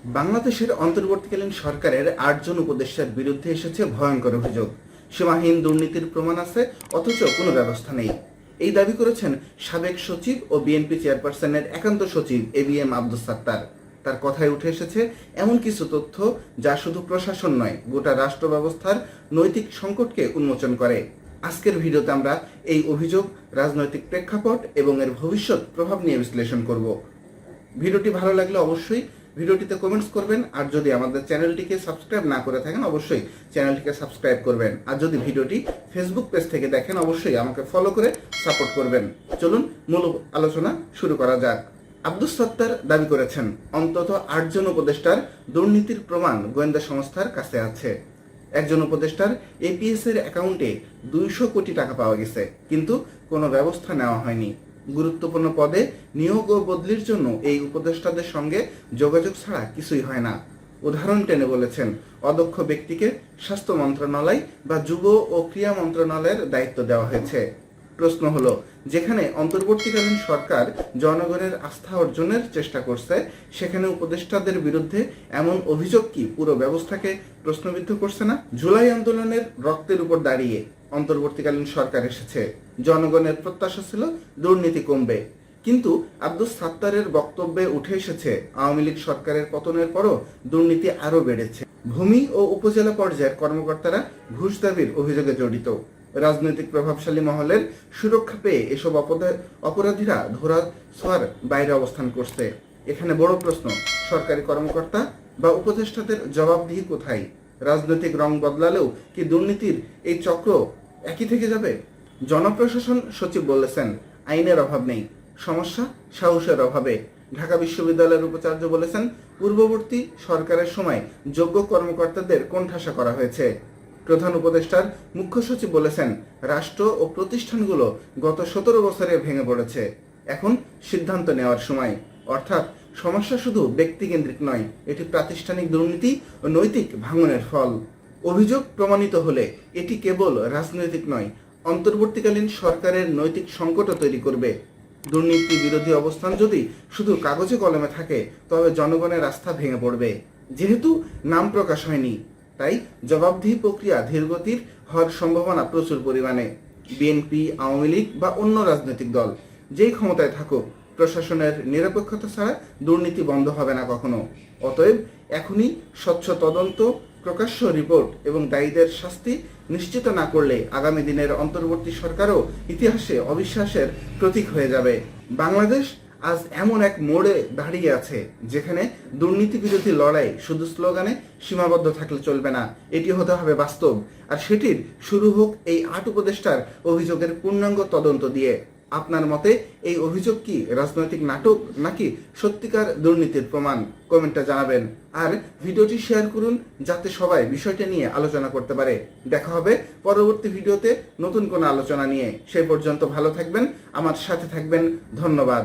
বাংলাদেশের অন্তর্বর্তীকালীন সরকারের ৮ জন উপদেষ্টার বিরুদ্ধে এসেছে ভয়ঙ্কর অভিযোগ। সীমাহীন দুর্নীতির প্রমাণ আছে, অথচ কোনো ব্যবস্থা নেই। এই দাবি করেছেন সাবেক সচিব ও বিএনপি চেয়ারপারসনের একান্ত সচিব ABM আব্দুস সাত্তার। তার কথায় উঠে এসেছে এমন কিছু তথ্য যা শুধু প্রশাসন নয়, গোটা রাষ্ট্র ব্যবস্থার নৈতিক সংকটকে উন্মোচন করে। আজকের ভিডিওতে আমরা এই অভিযোগ, রাজনৈতিক প্রেক্ষাপট এবং এর ভবিষ্যৎ প্রভাব নিয়ে বিশ্লেষণ করব। ভিডিওটি ভালো লাগলে অবশ্যই ভিডিওটিতে কমেন্টস করবেন, আর যদি আমাদের চ্যানেলটিকে সাবস্ক্রাইব না করে থাকেন অবশ্যই চ্যানেলটিকে সাবস্ক্রাইব করবেন, আর যদি ভিডিওটি ফেসবুক পেজ থেকে দেখেন অবশ্যই আমাকে ফলো করে সাপোর্ট করবেন। চলুন মূল আলোচনা শুরু করা যাক। আব্দুস সাত্তার দাবি করেছেন অন্তত ৮ জন উপদেষ্টার দুর্নীতির প্রমাণ গোয়েন্দা সংস্থার কাছে আছে। একজন উপদেষ্টার APS এর অ্যাকাউন্টে 200 কোটি টাকা পাওয়া গেছে, কিন্তু কোনো ব্যবস্থা নেওয়া হয়নি। গুরুত্বপূর্ণ পদে নিয়োগ ও বদলির জন্য এই উপদেষ্টাদের সঙ্গে যোগাযোগ ছাড়া কিছুই হয় না। উদাহরণ টেনে বলেছেন, অদক্ষ ব্যক্তিকে স্বাস্থ্য মন্ত্রণালয় বা যুব ও ক্রীড়া মন্ত্রণালয়ের দায়িত্ব দেওয়া হয়েছে। প্রশ্ন হলো, যেখানে অন্তর্বর্তীকালীন সরকার জনগণের আস্থা অর্জনের চেষ্টা করছে, সেখানে উপদেষ্টাদের বিরুদ্ধে এমন অভিযোগ কি পুরো ব্যবস্থাকে প্রশ্নবিদ্ধ করছে না? জুলাই আন্দোলনের রক্তের উপর দাঁড়িয়ে অন্তর্বর্তীকালীন সরকার এসেছে। জনগণের প্রত্যাশা ছিল দুর্নীতি কমবে, কিন্তু আব্দুস সাত্তারের বক্তব্যে উঠে এসেছে আওয়ামী লীগ সরকারের পতনের পরও দুর্নীতি আরও বেড়েছে। ভূমি ও উপজেলা পর্যায়ের কর্মকর্তারা ঘুষ দাবির অভিযোগে জড়িত। রাজনৈতিক প্রভাবশালী মহলের সুরক্ষা পেয়ে এসব অপরাধীরা ধরা ছোঁয়ার বাইরে অবস্থান করছে। এখানে বড় প্রশ্ন, সরকারি কর্মকর্তা বা উপদেষ্টাদের জবাবদিহি কোথায়? রাজনৈতিক রং বদলালেও কি দুর্নীতির এই চক্র একই থেকে যাবে? জনপ্রশাসন সচিব বলেছেন, আইনের অভাব নেই, সমস্যা সাহসের অভাবে। ঢাকা বিশ্ববিদ্যালয়ের উপাচার্য বলেছেন, পূর্ববর্তী সরকারের সময় যোগ্য কর্মকর্তাদের কোণঠাসা করা হয়েছে। প্রধান উপদেষ্টার মুখ্য সচিব বলেছেন, রাষ্ট্র ও প্রতিষ্ঠানগুলো গত 17 বছরে ভেঙে পড়েছে, এখন সিদ্ধান্ত নেওয়ার সময়। অর্থাৎ সমস্যা শুধু ব্যক্তিকেন্দ্রিক নয়, এটি প্রাতিষ্ঠানিক দুর্নীতি ও নৈতিক ভাঙনের ফল। অভিযোগ প্রমাণিত হলে এটি কেবল রাজনৈতিক নয়, অন্তর্বর্তীকালীন সরকারের নৈতিক সংকটও তৈরি করবে। দুর্নীতি বিরোধী অবস্থান যদি শুধু কাগজে কলমে থাকে, তবে জনগণের আস্থা ভেঙে পড়বে। যেহেতু নাম প্রকাশ হয়নি, তাই জবাবদিহি প্রক্রিয়া ধীরগতির হওয়ার সম্ভাবনা প্রচুর পরিমাণে। বিএনপি, আওয়ামী লীগ বা অন্য রাজনৈতিক দল যেই ক্ষমতায় থাকুক, প্রশাসনের নিরপেক্ষতা ছাড়া দুর্নীতি বন্ধ হবে না কখনো। অতএব এখনই স্বচ্ছ তদন্ত, প্রকাশ্য রিপোর্ট এবং দায়ীদের শাস্তি নিশ্চিত না করলে আগামী দিনের অন্তর্বর্তী সরকারও ইতিহাসে অবিশ্বাসের প্রতীক হয়ে যাবে। বাংলাদেশ আজ এমন এক মোড়ে দাঁড়িয়ে আছে, যেখানে দুর্নীতি বিরোধী লড়াই শুধু স্লোগানে সীমাবদ্ধ থাকলে চলবে না, এটি হতে হবে বাস্তব। আর সেটির শুরু হোক এই ৮ উপদেষ্টার অভিযোগের পূর্ণাঙ্গ তদন্ত দিয়ে। আপনার মতে এই অভিযোগ কি রাজনৈতিক নাটক নাকি সত্যিকার দুর্নীতির প্রমাণ? কমেন্টে জানাবেন, আর ভিডিওটি শেয়ার করুন যাতে সবাই বিষয়টা নিয়ে আলোচনা করতে পারে। দেখা হবে পরবর্তী ভিডিওতে নতুন কোনো আলোচনা নিয়ে। সেই পর্যন্ত ভালো থাকবেন, আমার সাথে থাকবেন। ধন্যবাদ।